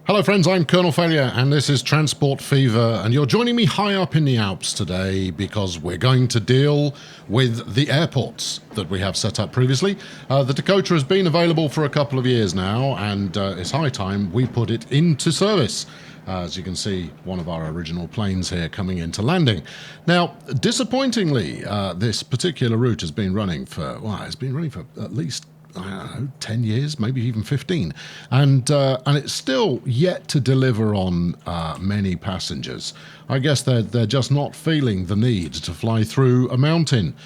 Hello friends, I'm Colonel Failure and this is Transport Fever, and you're joining me high up in the Alps today because we're going to deal with the airports that we have set up previously. The Dakota has been available for a couple of years now, and it's high time we put it into service. As you can see, one of our original planes here coming into landing. Now, disappointingly, this particular route has been running for, it's been running for at least, I don't know, 10 years, maybe even 15. And it's still yet to deliver on many passengers. I guess they're just not feeling the need to fly through a mountain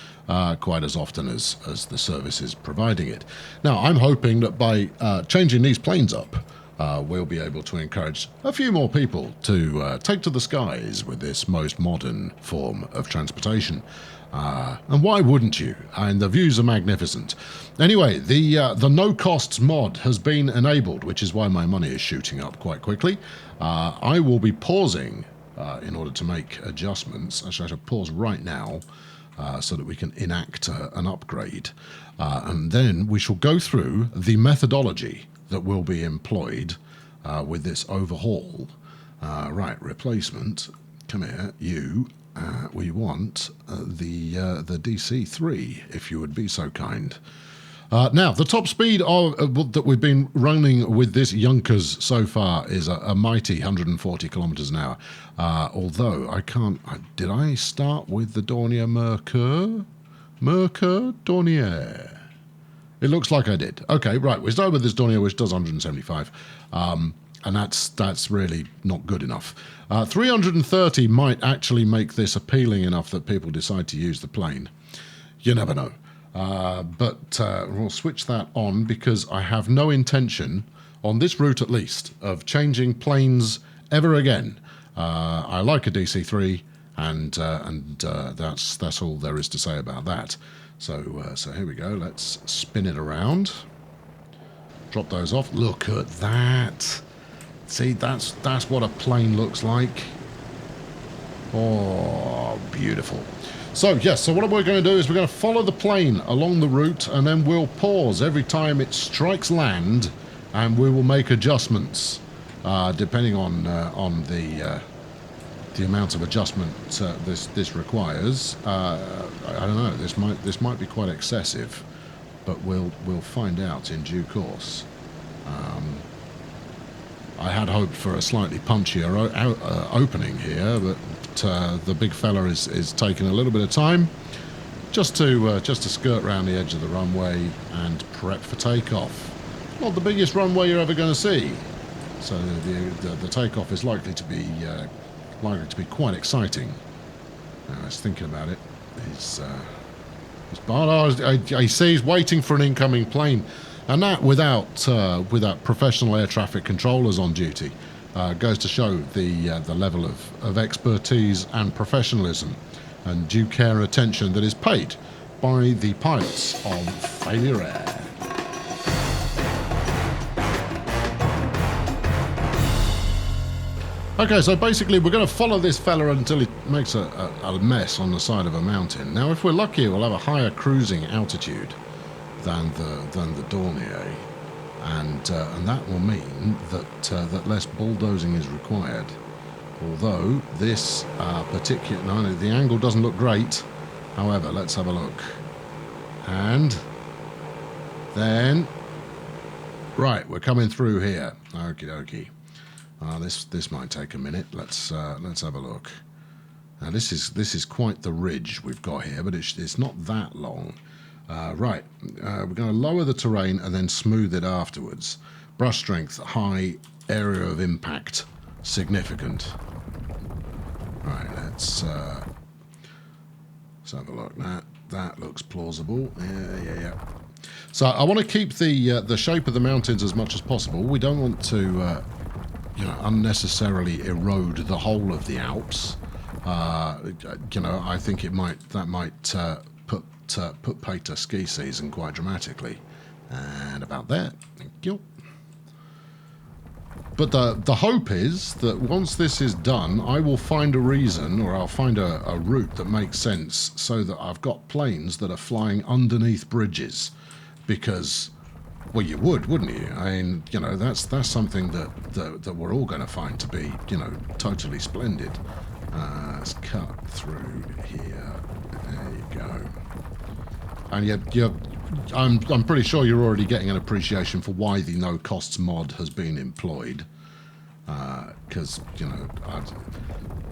quite as often as the service is providing it. Now, I'm hoping that by changing these planes up, we'll be able to encourage a few more people to take to the skies with this most modern form of transportation. And why wouldn't you? And the views are magnificent. Anyway, the no costs mod has been enabled, which is why my money is shooting up quite quickly. I will be pausing in order to make adjustments. Actually, I should pause right now so that we can enact an upgrade. And then we shall go through the methodology that will be employed with this overhaul. Right, replacement. Come here, you. We want the DC-3, if you would be so kind. Now, the top speed that we've been running with this Junkers so far is a mighty 140 kilometers an hour. Although I can't. Did I start with the Dornier Mercure? Mercure Dornier. It looks like I did. Okay, right. We started with this Dornier, which does 175. And that's really not good enough. 330 might actually make this appealing enough that people decide to use the plane. You never know. But we'll switch that on because I have no intention, on this route at least, of changing planes ever again. I like a DC-3, and that's all there is to say about that. So here we go. Let's spin it around. Drop those off. Look at that. See, that's what a plane looks like. Oh, beautiful. So, yes, so what we're going to do is we're going to follow the plane along the route, and then we'll pause every time it strikes land, and we will make adjustments, depending on the amount of adjustment this requires. I don't know, this might be quite excessive, but we'll find out in due course. I had hoped for a slightly punchier opening here, but the big fella is taking a little bit of time just to skirt around the edge of the runway and prep for takeoff. Not the biggest runway you're ever going to see, so the takeoff is likely to be quite exciting. I was thinking about it. He's waiting for an incoming plane. And that, without professional air traffic controllers on duty, goes to show the level of expertise and professionalism and due care and attention that is paid by the pilots of Failure Air. Okay, so basically we're going to follow this fella until he makes a mess on the side of a mountain. Now, if we're lucky, we'll have a higher cruising altitude than the Dornier, and that will mean that less bulldozing is required. Although this the angle doesn't look great. However, let's have a look. And then, right, we're coming through here. Okie dokie. This might take a minute. Let's have a look. Now this is quite the ridge we've got here, but it's not that long. Right, we're going to lower the terrain and then smooth it afterwards. Brush strength high, area of impact significant. Right, let's have a look. That looks plausible. Yeah. So I want to keep the shape of the mountains as much as possible. We don't want to unnecessarily erode the whole of the Alps. I think that might put paid to ski season quite dramatically. And about that, thank you. But the hope is that once this is done, I will find a reason, or I'll find a route that makes sense so that I've got planes that are flying underneath bridges. Because Well, you would, wouldn't you? I mean, you know, that's something that we're all going to find to be, you know, totally splendid. Let's cut through here. There you go. And I'm pretty sure you're already getting an appreciation for why the no costs mod has been employed. Because you know,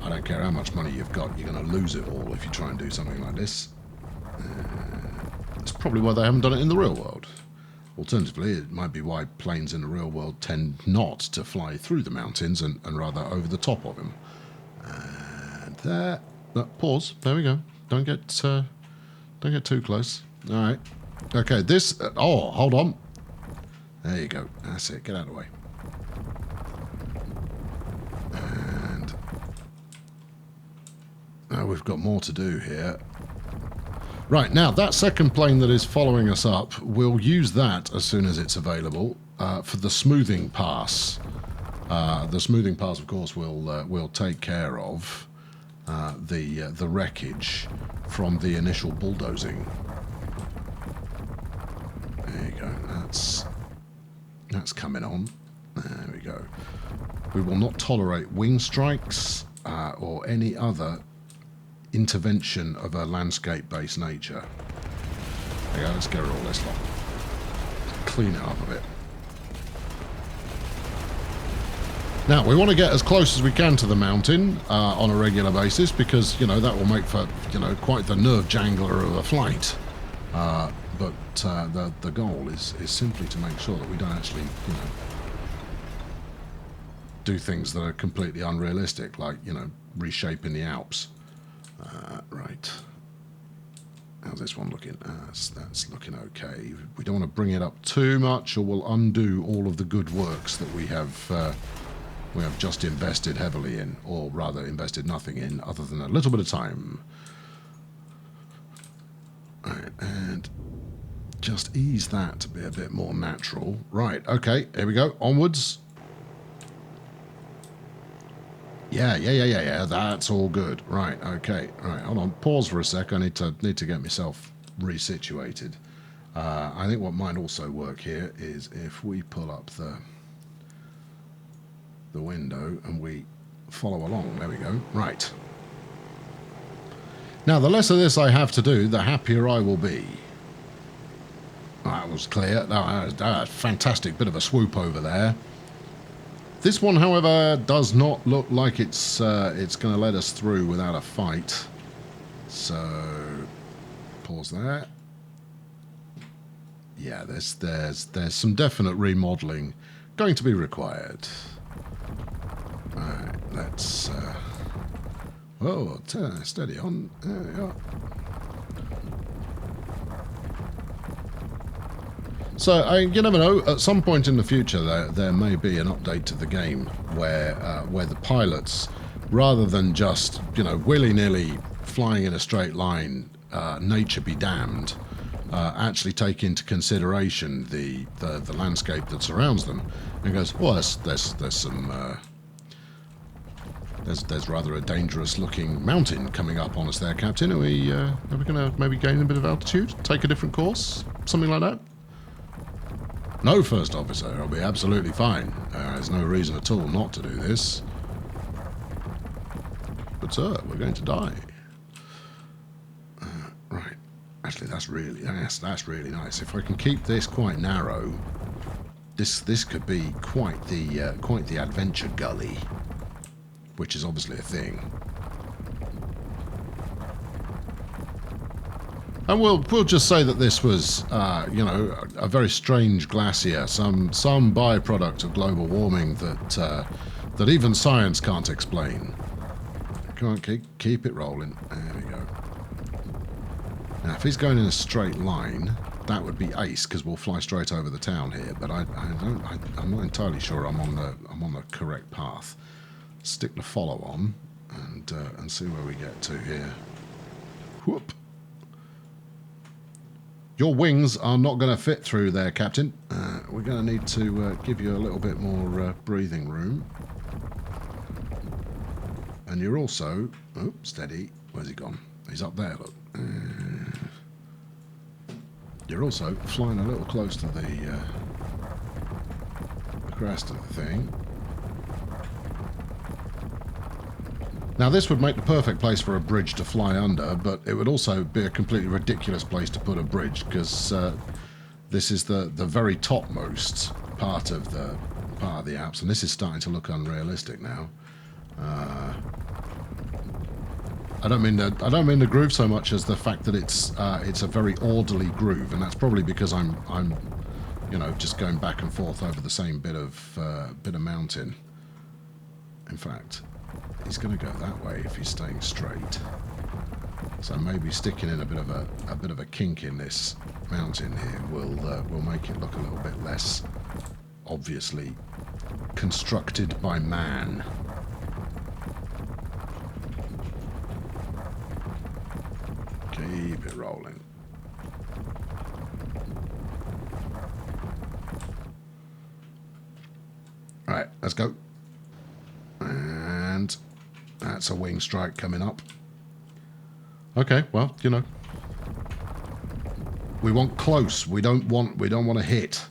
I don't care how much money you've got, you're going to lose it all if you try and do something like this. That's probably why they haven't done it in the real world. Alternatively, it might be why planes in the real world tend not to fly through the mountains and rather over the top of them. And there, pause. There we go. Don't get too close. All right. Okay. This. Oh, hold on. There you go. That's it. Get out of the way. And now we've got more to do here. Right, now that second plane that is following us up, we'll use that as soon as it's available for the smoothing pass. The smoothing pass, of course, will take care of the wreckage from the initial bulldozing. There you go. That's coming on. There we go. We will not tolerate wing strikes or any other intervention of a landscape-based nature. There you go, let's get rid of all this lot. Clean it up a bit. Now, we want to get as close as we can to the mountain on a regular basis because, you know, that will make for, you know, quite the nerve jangler of a flight. But the goal is simply to make sure that we don't actually, you know, do things that are completely unrealistic, like, you know, reshaping the Alps. Right. How's this one looking? That's looking okay. We don't want to bring it up too much or we'll undo all of the good works that we have just invested heavily in, or rather invested nothing in other than a little bit of time. Right, and just ease that to be a bit more natural. Right, okay, here we go. Onwards. Yeah, that's all good. Right, okay. Right, hold on. Pause for a sec. I need to get myself resituated. I think what might also work here is if we pull up the window and we follow along. There we go. Right. Now, the less of this I have to do, the happier I will be. That was clear. That was a fantastic bit of a swoop over there. This one, however, does not look like it's going to let us through without a fight. So, pause there. Yeah, there's some definite remodeling going to be required. All right, let's. Oh, steady on. There we are. So, you never know, at some point in the future there may be an update to the game where the pilots, rather than just, you know, willy-nilly flying in a straight line, nature be damned, actually take into consideration the landscape that surrounds them and goes, well, there's rather a dangerous looking mountain coming up on us there, Captain. Are we going to maybe gain a bit of altitude, take a different course, something like that? No, First Officer, I'll be absolutely fine. There's no reason at all not to do this. But, sir, we're going to die. Right. Actually, that's really nice. If I can keep this quite narrow, this could be quite the adventure gully, which is obviously a thing. And we'll just say that this was, you know, a very strange glacier, some byproduct of global warming that even science can't explain. Come on, keep it rolling. There we go. Now, if he's going in a straight line, that would be ace because we'll fly straight over the town here. But I'm not entirely sure I'm on the correct path. Stick the follow on and see where we get to here. Whoop. Your wings are not going to fit through there, Captain. We're going to need to give you a little bit more breathing room. And you're also... Oh, steady. Where's he gone? He's up there, look. You're also flying a little close to the crest of the thing. Now this would make the perfect place for a bridge to fly under, but it would also be a completely ridiculous place to put a bridge, because this is the very topmost part of the Alps, and this is starting to look unrealistic now. I don't mean the groove so much as the fact that it's a very orderly groove, and that's probably because I'm you know, just going back and forth over the same bit of mountain. In fact, he's going to go that way if he's staying straight. So maybe sticking in a bit of a kink in this mountain here will make it look a little bit less obviously constructed by man. Keep it rolling. Right, let's go. And that's a wing strike coming up. Okay, well, you know, we want close. We don't want to hit.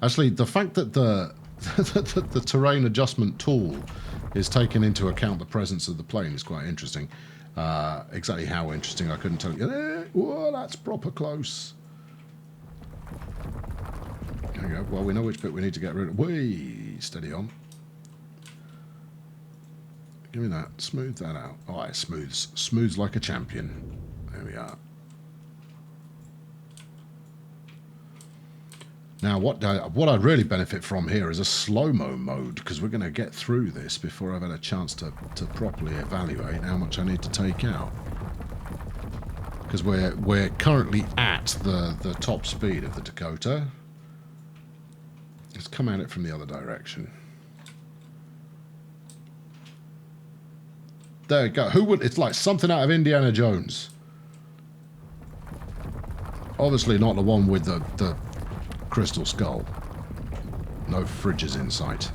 Actually, the fact that the terrain adjustment tool is taking into account the presence of the plane is quite interesting. Exactly how interesting, I couldn't tell you. Whoa, that's proper close. There we go. Well, we know which bit we need to get rid of. Whee! Steady on. Give me that. Smooth that out. Oh, it smooths like a champion. There we are. Now, what I'd really benefit from here is a slow-mo mode, because we're going to get through this before I've had a chance to properly evaluate how much I need to take out. Because we're currently at the top speed of the Dakota. Let's come at it from the other direction. There you go. Who would? It's like something out of Indiana Jones. Obviously not the one with the crystal skull. No fridges in sight.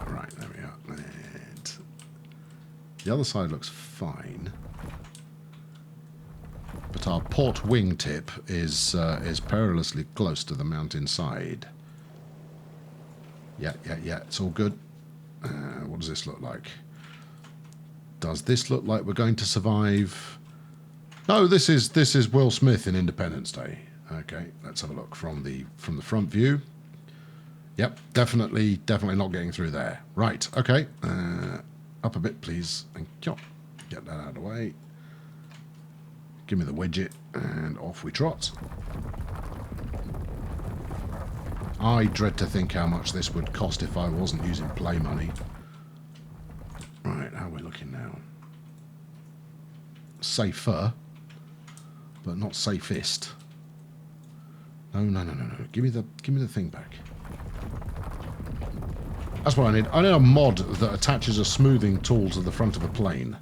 Right, there we are. And the other side looks fine, but our port wingtip is perilously close to the mountain side. Yeah. It's all good. What does this look like? Does this look like we're going to survive? No, this is Will Smith in Independence Day. Okay, let's have a look from the front view. Yep, definitely not getting through there. Right, okay. Up a bit, please. Thank you. Get that out of the way. Give me the widget, and off we trot. I dread to think how much this would cost if I wasn't using play money. Right, how are we looking now? Safer, but not safest. No. Give me the thing back. That's what I need. I need a mod that attaches a smoothing tool to the front of a plane.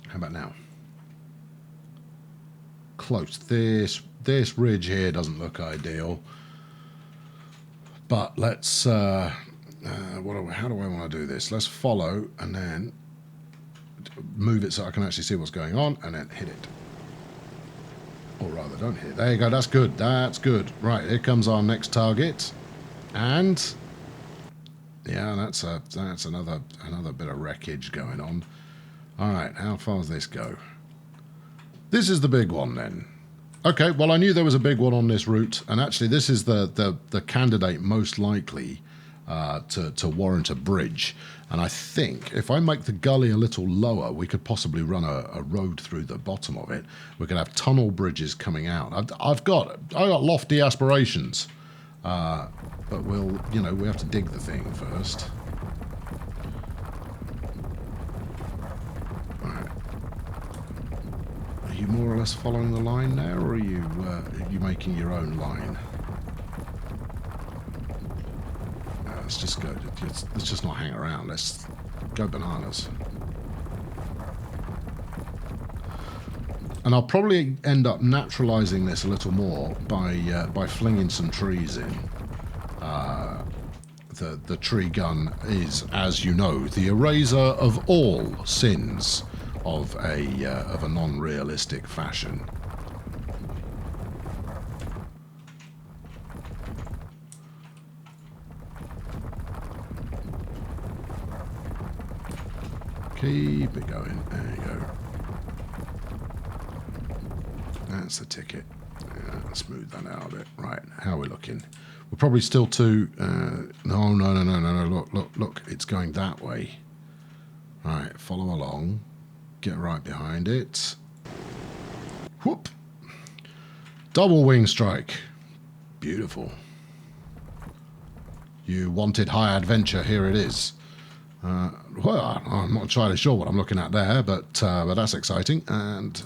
How about now? Close. This ridge here doesn't look ideal. But let's how do I want to do this? Let's follow and then move it so I can actually see what's going on, and then hit it. Or rather, don't hit it. There you go. That's good. That's good. Right, here comes our next target, and yeah, that's another bit of wreckage going on. All right, how far does this go? This is the big one then. Okay, well, I knew there was a big one on this route, and actually this is the candidate most likely to warrant a bridge. And I think if I make the gully a little lower, we could possibly run a road through the bottom of it. We could have tunnel bridges coming out. I've got lofty aspirations, but we have to dig the thing first. Are you more or less following the line there, or are you making your own line? Let's just go. Let's just not hang around. Let's go bananas. And I'll probably end up naturalizing this a little more by flinging some trees in. The tree gun is, as you know, the eraser of all sins of a non-realistic fashion. Keep it going. There you go. That's the ticket. Yeah, smooth that out a bit. Right, how are we looking? We're probably still too... no. Look. It's going that way. Right, follow along. Get right behind it. Whoop. Double wing strike. Beautiful. You wanted high adventure, here it is. Well, I'm not entirely sure what I'm looking at there, but that's exciting. And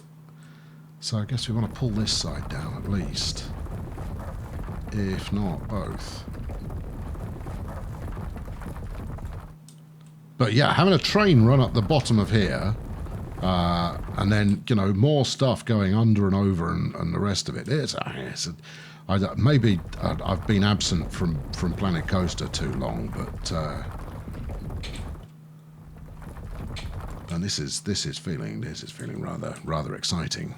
so I guess we want to pull this side down at least. If not, both. But yeah, having a train run up the bottom of here, and then, you know, more stuff going under and over and the rest of it. Maybe I've been absent from Planet Coaster too long, but and this is feeling rather exciting.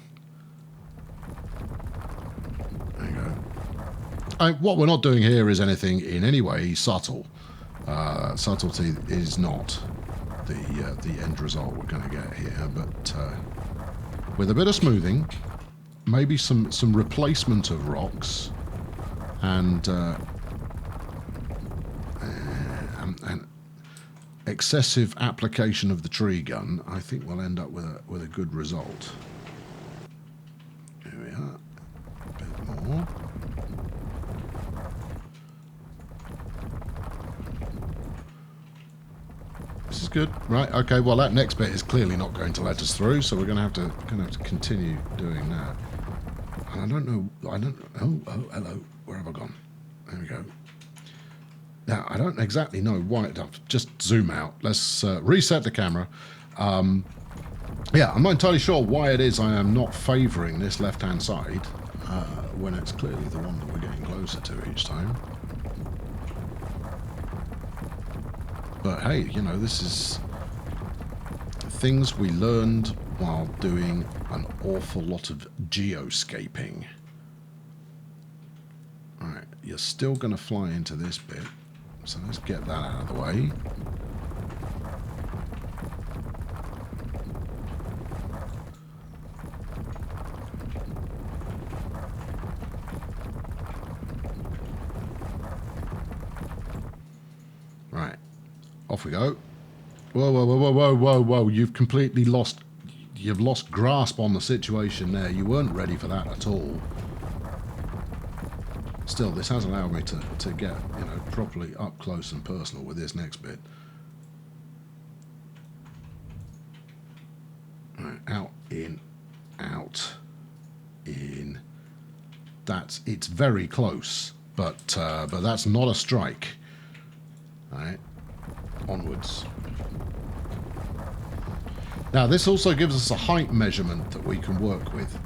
There you go. What we're not doing here is anything in any way subtle. Subtlety is not the end result we're going to get here, but with a bit of smoothing, maybe some replacement of rocks, and excessive application of the tree gun, I think we'll end up with a good result. Here we are. A bit more. This is good, right? Okay. Well, that next bit is clearly not going to let us through, so we're going to have to continue doing that. And I don't know. Oh, hello. Where have I gone? There we go. Now, I don't exactly know why. Just zoom out. Let's reset the camera. Yeah, I'm not entirely sure why it is I am not favouring this left-hand side when it's clearly the one that we're getting closer to each time. But hey, you know, this is things we learned while doing an awful lot of geoscaping. Alright, you're still going to fly into this bit, so let's get that out of the way. Right, off we go. Whoa, you've completely lost grasp on the situation there. You weren't ready for that at all. Still, this has allowed me to get, you know, properly up close and personal with this next bit. Right, out, in, in. It's very close, but that's not a strike. All right, onwards. Now, this also gives us a height measurement that we can work with.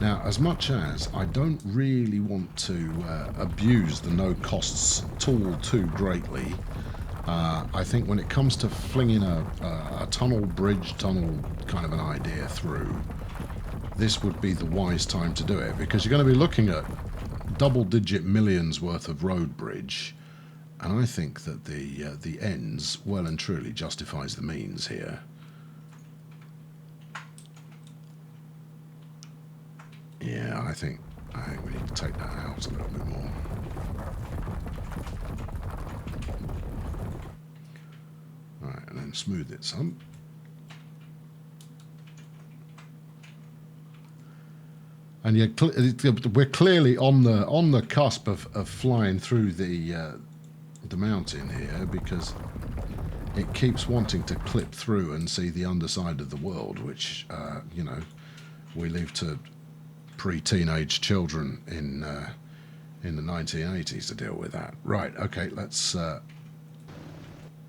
Now, as much as I don't really want to abuse the no-costs tool too greatly, I think when it comes to flinging a tunnel, bridge, tunnel kind of an idea through, this would be the wise time to do it, because you're going to be looking at double-digit millions worth of road bridge, and I think that the ends well and truly justifies the means here. Yeah, I think we need to take that out a little bit more. Right, and then smooth it some. And yeah, we're clearly on the cusp of flying through the mountain here, because it keeps wanting to clip through and see the underside of the world, which you know, we leave to pre-teenage children in the 1980s to deal with that. Right, okay, let's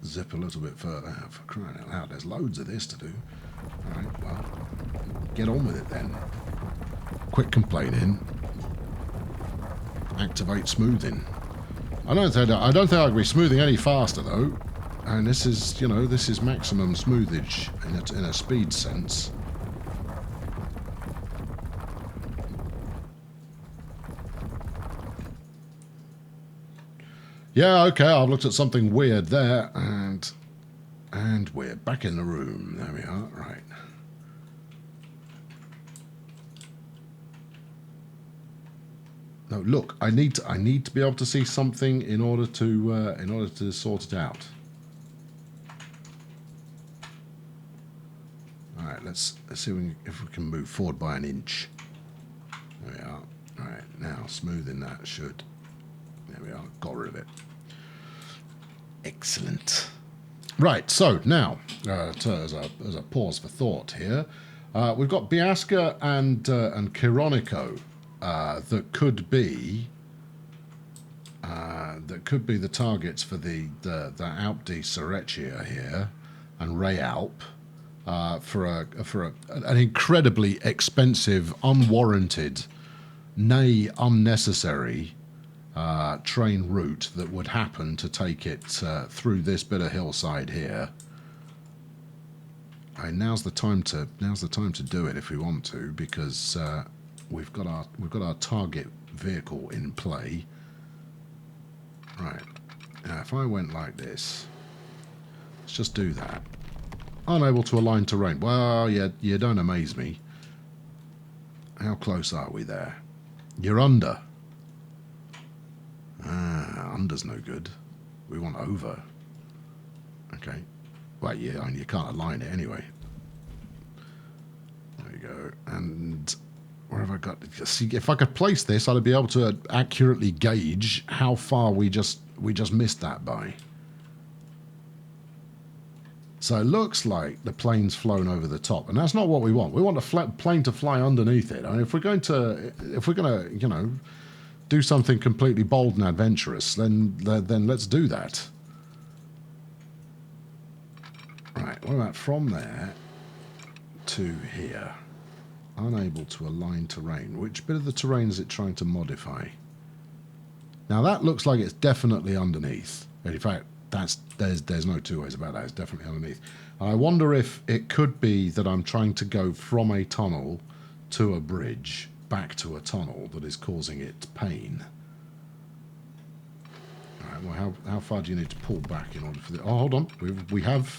zip a little bit further. For crying out loud, there's loads of this to do. All right, well, get on with it then. Quit complaining. Activate smoothing. I don't think I can be smoothing any faster though. And this is, you know, this is maximum smoothage in a speed sense. Yeah, okay, I've looked at something weird there, and And we're back in the room. There we are. Right. No, look. I need to be able to see something in order to sort it out. All right. Let's see if we can move forward by an inch. There we are. All right. Now smoothing that should. There we are. Got rid of it. Excellent. Right, so now, as a pause for thought here, we've got Biasca and Kironico that could be the targets for the Alp di Sorecchia here, and Ray Alp for an incredibly expensive, unwarranted, nay unnecessary train route that would happen to take it through this bit of hillside here. Now's the time to do it if we want to, because we've got our target vehicle in play. Right. Now, if I went like this, let's just do that. Unable to align terrain. Well, you don't amaze me. How close are we there? You're under. Under's no good. We want over. Okay. Well, yeah, you can't align it anyway. There you go. And where have I got? See, if I could place this, I'd be able to accurately gauge how far we just missed that by. So it looks like the plane's flown over the top, and that's not what we want. We want a plane to fly underneath it. I mean, if we're going to, you know, do something completely bold and adventurous, then let's do that. Right, what about from there to here? Unable to align terrain. Which bit of the terrain is it trying to modify? Now that looks like it's definitely underneath. In fact, there's no two ways about that. It's definitely underneath. And I wonder if it could be that I'm trying to go from a tunnel to a bridge back to a tunnel that is causing it pain. All right, well, how far do you need to pull back in order for the... Oh, hold on. We have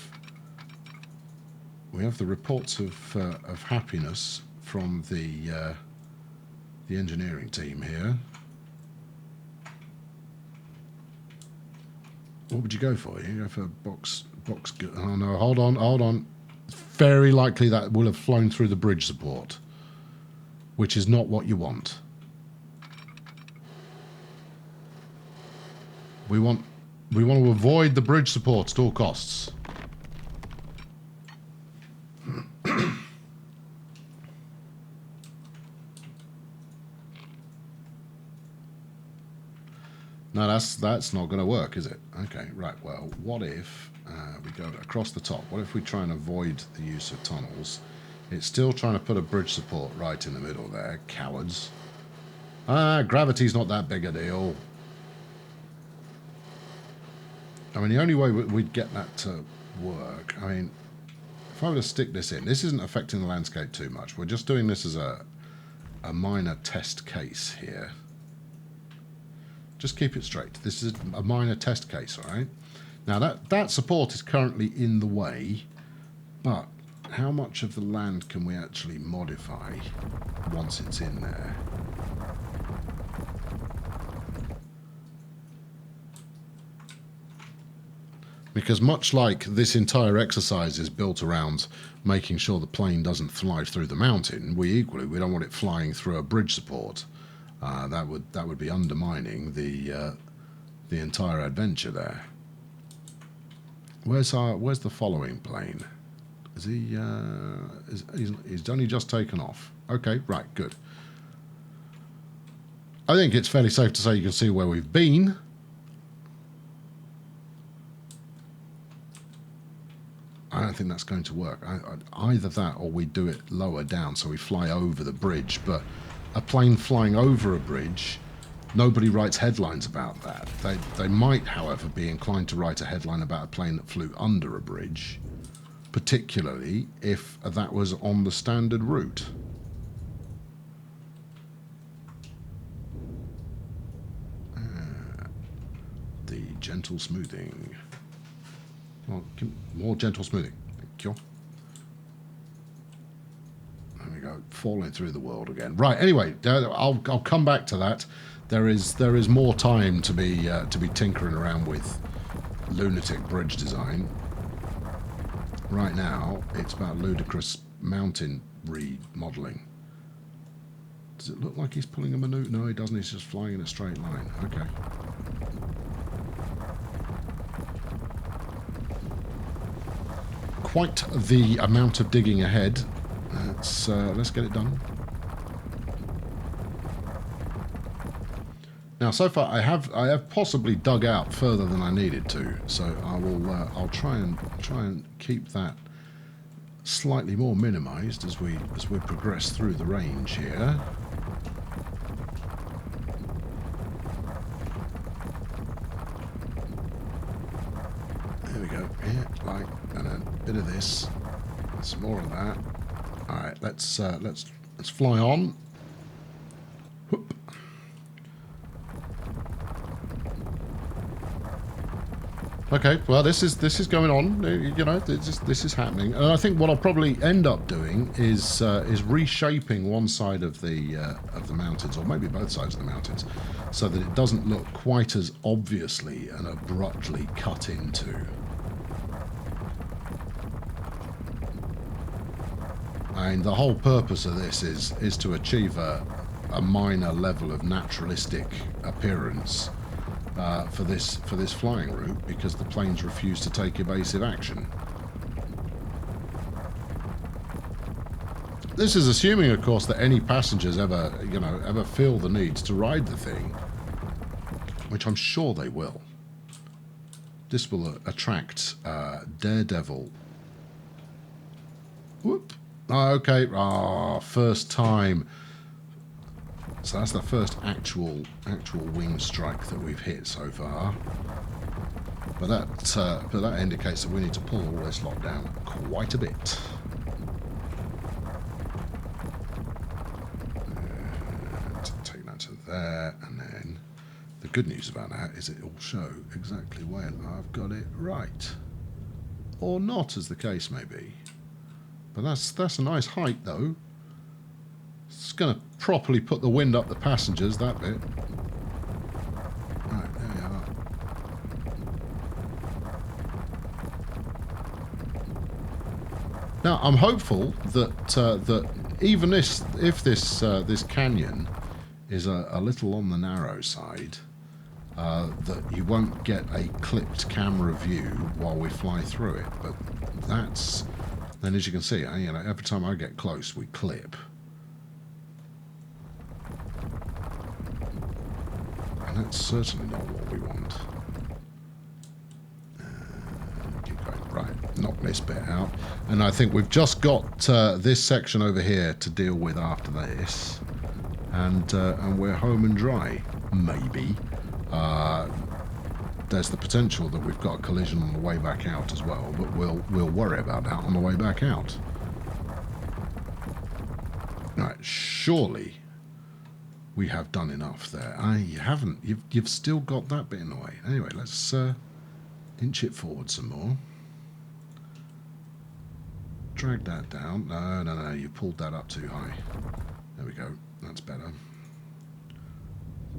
the reports of happiness from the engineering team here. What would you go for? You go for box. Oh no, hold on. Very likely that will have flown through the bridge support, which is not what you want. We want to avoid the bridge support at all costs. No, that's not going to work, is it? Okay, right. Well, what if we go across the top? What if we try and avoid the use of tunnels? It's still trying to put a bridge support right in the middle there. Cowards. Gravity's not that big a deal. I mean, the only way we'd get that to work, I mean, if I were to stick this in, this isn't affecting the landscape too much. We're just doing this as a minor test case here. Just keep it straight. This is a minor test case, all right? Now, that support is currently in the way, but how much of the land can we actually modify once it's in there? Because much like this entire exercise is built around making sure the plane doesn't fly through the mountain, we don't want it flying through a bridge support. That would be undermining the entire adventure there. Where's the following plane? Is he? He's only just taken off. Okay, right, good. I think it's fairly safe to say you can see where we've been. I don't think that's going to work. Either that or we do it lower down so we fly over the bridge. But a plane flying over a bridge, nobody writes headlines about that. They might, however, be inclined to write a headline about a plane that flew under a bridge, particularly if that was on the standard route. The gentle smoothing. Oh, more gentle smoothing. Thank you. There we go. Falling through the world again. Right. Anyway, I'll come back to that. There is more time to be tinkering around with lunatic bridge design. Right now, it's about ludicrous mountain remodeling. Does it look like he's pulling a maneuver? No, he doesn't. He's just flying in a straight line. Okay. Quite the amount of digging ahead. Let's get it done. Now, so far I have possibly dug out further than I needed to, so I'll try and keep that slightly more minimised as we progress through the range here. There we go. Yeah, like, and a bit of this, some more of that. All right, let's fly on. Whoop. Okay, well, this is going on. You know, this is happening, and I think what I'll probably end up doing is reshaping one side of the mountains, or maybe both sides of the mountains, so that it doesn't look quite as obviously and abruptly cut into. And the whole purpose of this is to achieve a minor level of naturalistic appearance. For this flying route, because the planes refuse to take evasive action. This is assuming, of course, that any passengers ever feel the need to ride the thing, which I'm sure they will. This will attract daredevil. Whoop. Oh, okay. Ah, first time. So that's the first actual wing strike that we've hit so far. But that indicates that we need to pull all this lot down quite a bit. And take that to there, and then the good news about that is it will show exactly when I've got it right, or not, as the case may be. But that's a nice height, though. It's going to properly put the wind up the passengers, that bit. Right, there we are. Now, I'm hopeful that even if this canyon is a little on the narrow side, that you won't get a clipped camera view while we fly through it. But then, as you can see, every time I get close, we clip. And that's certainly not what we want. Keep going. Right, knock this bit out. And I think we've just got this section over here to deal with after this. And we're home and dry, maybe. There's the potential that we've got a collision on the way back out as well, but we'll worry about that on the way back out. Right, surely we have done enough there. You haven't. You've still got that bit in the way. Anyway, let's inch it forward some more. Drag that down. No, you pulled that up too high. There we go. That's better.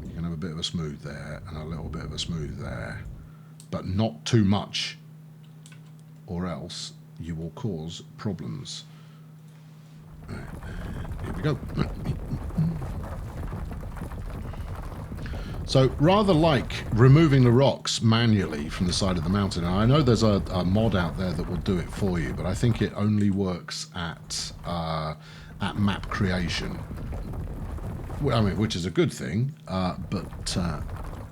You can have a bit of a smooth there and a little bit of a smooth there, but not too much, or else you will cause problems. Right, here we go. So rather like removing the rocks manually from the side of the mountain, and I know there's a mod out there that will do it for you, but I think it only works at map creation. I mean, which is a good thing, but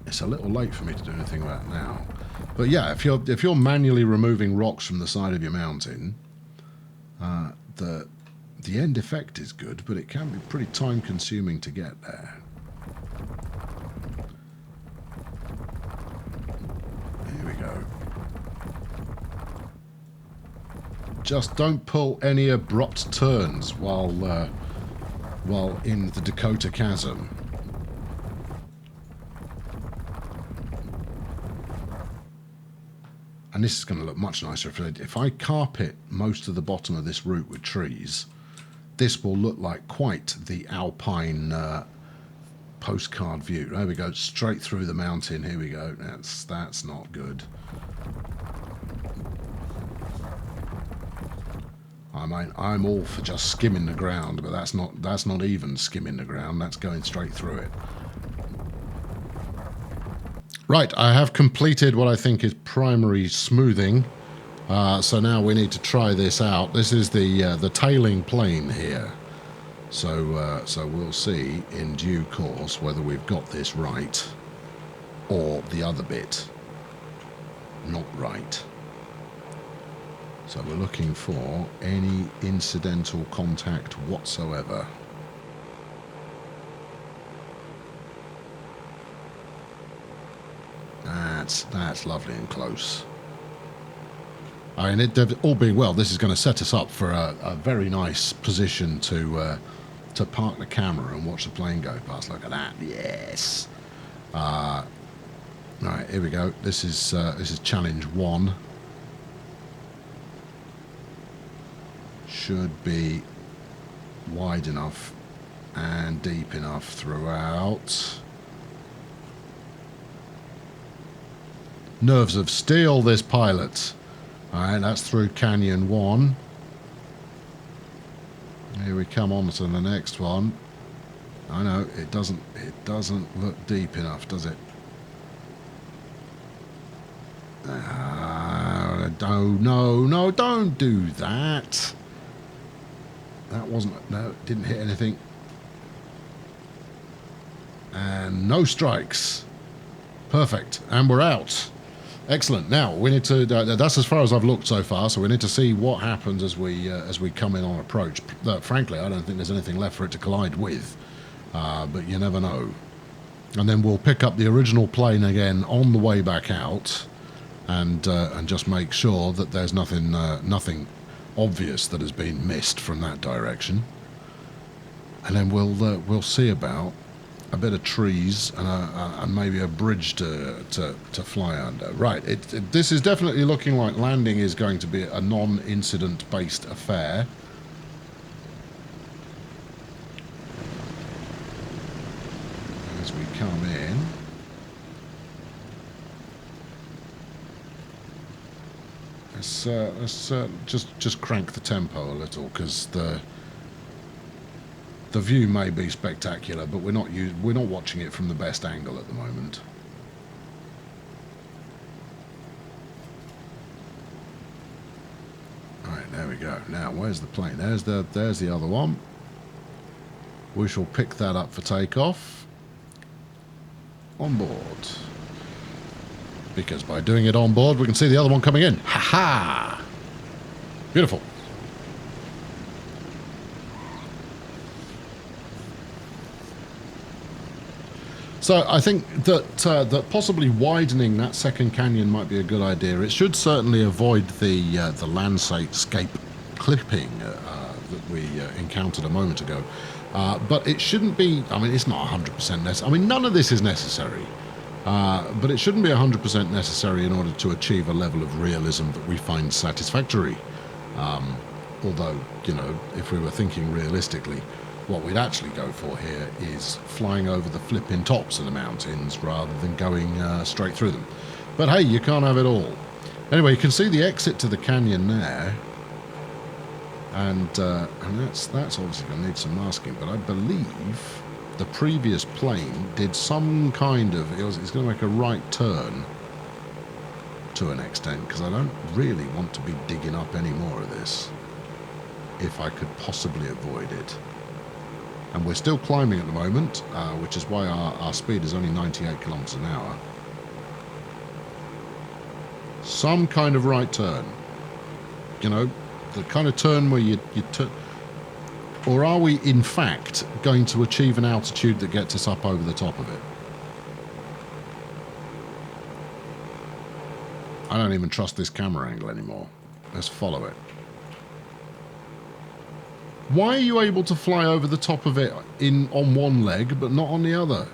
it's a little late for me to do anything about it now. But yeah, if you're manually removing rocks from the side of your mountain, the end effect is good, but it can be pretty time-consuming to get there. Here we go. Just don't pull any abrupt turns while in the Dakota Chasm. And this is going to look much nicer if I carpet most of the bottom of this route with trees. This will look like quite the Alpine postcard view. There we go, straight through the mountain. Here we go. That's not good. I mean, I'm all for just skimming the ground, but that's not even skimming the ground. That's going straight through it. Right, I have completed what I think is primary smoothing. So now we need to try this out. This is the tailing plane here. So we'll see in due course whether we've got this right or the other bit not right. So we're looking for any incidental contact whatsoever. That's lovely and close. I mean, all being well, this is going to set us up for a very nice position to park the camera and watch the plane go past. Look at that! Yes. Right, here we go. This is challenge 1. Should be wide enough and deep enough throughout. Nerves of steel, this pilot. Alright, that's through Canyon 1. Here we come on to the next one. I know, it doesn't look deep enough, does it? No, don't do that. That wasn't, no, didn't hit anything. And no strikes. Perfect, and we're out. Excellent. Now we need to. That's as far as I've looked so far. So we need to see what happens as we come in on approach. Frankly, I don't think there's anything left for it to collide with, but you never know. And then we'll pick up the original plane again on the way back out, and just make sure that there's nothing obvious that has been missed from that direction. And then we'll see about a bit of trees and maybe a bridge to fly under. Right, this is definitely looking like landing is going to be a non-incident based affair. As we come in, let's just crank the tempo a little, because the view may be spectacular, but we're not watching it from the best angle at the moment. All right, there we go. Now, where's the plane? There's the other one. We shall pick that up for takeoff. On board. Because by doing it on board, we can see the other one coming in. Ha ha! Beautiful. So I think that possibly widening that second canyon might be a good idea. It should certainly avoid the landscape clipping that we encountered a moment ago. But it shouldn't be. I mean, it's not 100% necessary. I mean, none of this is necessary. But it shouldn't be 100% necessary in order to achieve a level of realism that we find satisfactory. Although, you know, if we were thinking realistically, what we'd actually go for here is flying over the flipping tops of the mountains rather than going straight through them. But hey, you can't have it all. Anyway, you can see the exit to the canyon there, and that's obviously going to need some masking. But I believe the previous plane did some kind of it's going to make a right turn to an extent, because I don't really want to be digging up any more of this if I could possibly avoid it. And we're still climbing at the moment, which is why our speed is only 98 kilometers an hour. Some kind of right turn. You know, the kind of turn where you turn. Or are we, in fact, going to achieve an altitude that gets us up over the top of it? I don't even trust this camera angle anymore. Let's follow it. Why are you able to fly over the top of it on one leg but not on the other?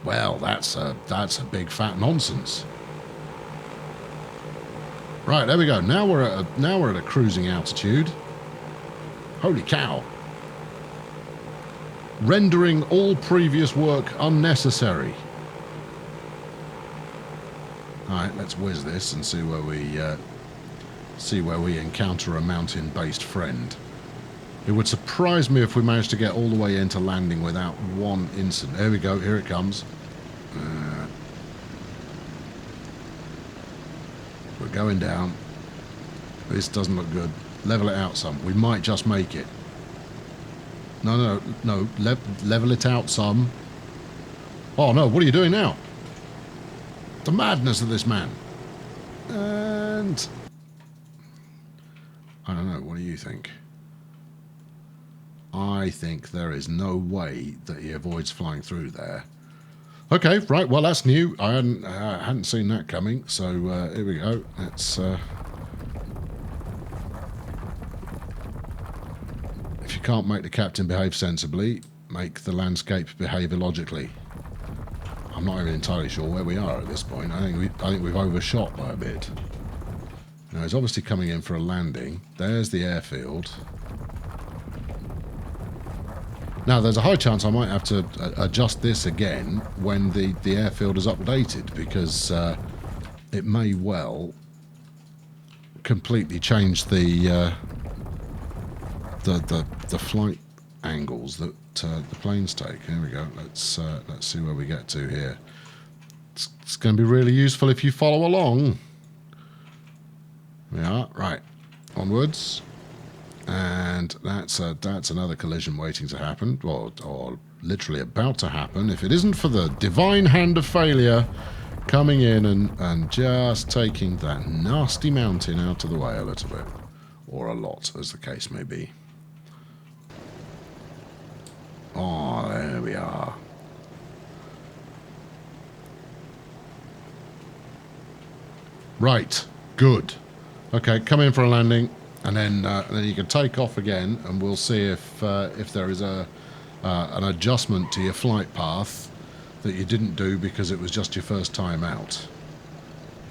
Well, that's a big fat nonsense. Right, there we go. Now we're at a cruising altitude. Holy cow. Rendering all previous work unnecessary. Alright, let's whiz this and see where we encounter a mountain-based friend. It would surprise me if we managed to get all the way into landing without one incident. There we go, here it comes. We're going down. This doesn't look good. Level it out some. We might just make it. No. Level it out some. Oh no, what are you doing now? The madness of this man. And I don't know, what do you think? I think there is no way that he avoids flying through there. Okay, right, well that's new. I hadn't seen that coming, so here we go. Let's if you can't make the captain behave sensibly, make the landscape behave illogically. I'm not even entirely sure where we are at this point. I think we've overshot by a bit. Now he's obviously coming in for a landing. There's the airfield. Now there's a high chance I might have to adjust this again when the airfield is updated, because it may well completely change the flight angles that the planes take. Here we go. Let's see where we get to here. It's going to be really useful if you follow along. Yeah, right. Onwards. And that's another collision waiting to happen, or literally about to happen, if it isn't for the divine hand of failure coming in and just taking that nasty mountain out of the way a little bit. Or a lot, as the case may be. Oh, there we are. Right, good. Okay, come in for a landing, and then you can take off again, and we'll see if there is an adjustment to your flight path that you didn't do because it was just your first time out.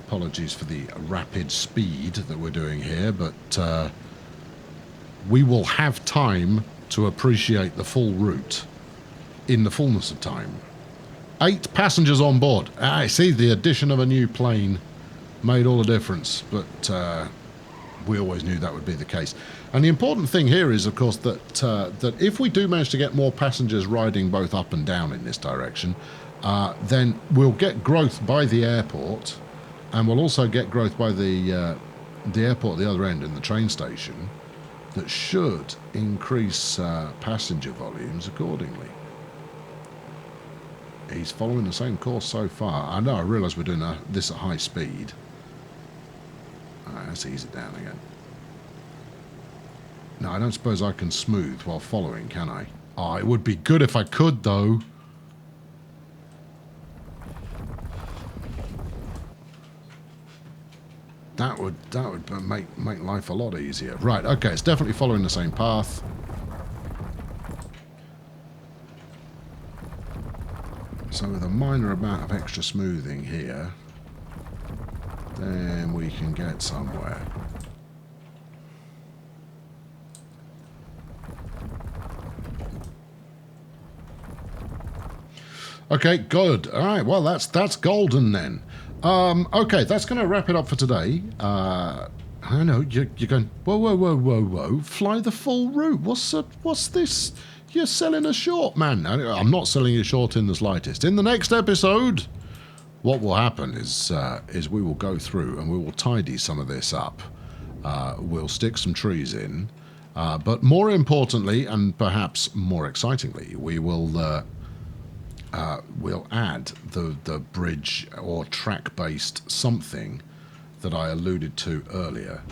Apologies for the rapid speed that we're doing here, but we will have time to appreciate the full route in the fullness of time. 8 passengers on board. I see the addition of a new plane made all the difference, but we always knew that would be the case. And the important thing here is, of course, that if we do manage to get more passengers riding both up and down in this direction, then we'll get growth by the airport, and we'll also get growth by the airport at the other end in the train station, that should increase passenger volumes accordingly. He's following the same course so far. I know, I realise we're doing this at high speed. Let's ease it down again. No, I don't suppose I can smooth while following, can I? Oh, it would be good if I could, though. That would make life a lot easier. Right, okay, it's definitely following the same path. So with a minor amount of extra smoothing here, then we can get somewhere. Okay, good. All right, well, that's golden then. Okay, that's going to wrap it up for today. I know, you're going, whoa, fly the full route. What's this? You're selling us short, man. I'm not selling you short in the slightest. In the next episode, what will happen is we will go through and we will tidy some of this up. We'll stick some trees in, but more importantly, and perhaps more excitingly, we will we'll add the bridge or track-based something that I alluded to earlier,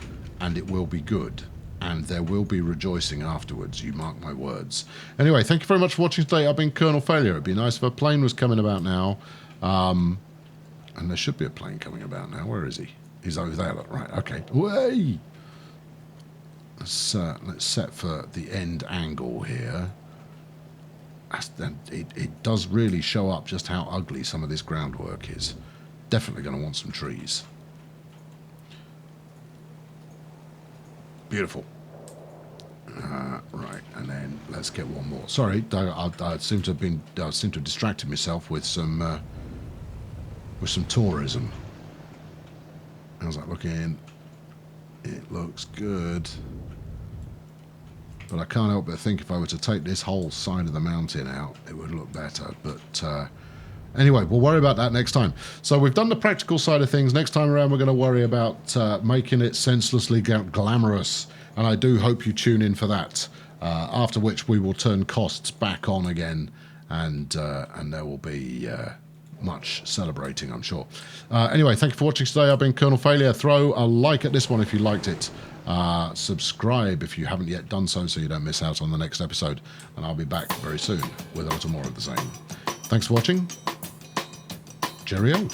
and it will be good. And there will be rejoicing afterwards, you mark my words. Anyway, thank you very much for watching today. I've been Colonel Failure. It'd be nice if a plane was coming about now. And there should be a plane coming about now. Where is he? He's over there. Look. Right, okay. Way! Let's set for the end angle here. It does really show up just how ugly some of this groundwork is. Definitely going to want some trees. Beautiful. Right, and then let's get one more. Sorry, I seem to have distracted myself with some tourism. How's that looking? It looks good. But I can't help but think if I were to take this whole side of the mountain out, it would look better. But anyway, we'll worry about that next time. So we've done the practical side of things. Next time around, we're going to worry about making it senselessly glamorous. And I do hope you tune in for that. After which we will turn costs back on again, and there will be much celebrating, I'm sure. Anyway, thank you for watching today. I've been Colonel Failure. Throw a like at this one if you liked it. Subscribe if you haven't yet done so you don't miss out on the next episode. And I'll be back very soon with a little more of the same. Thanks for watching. Cheerio.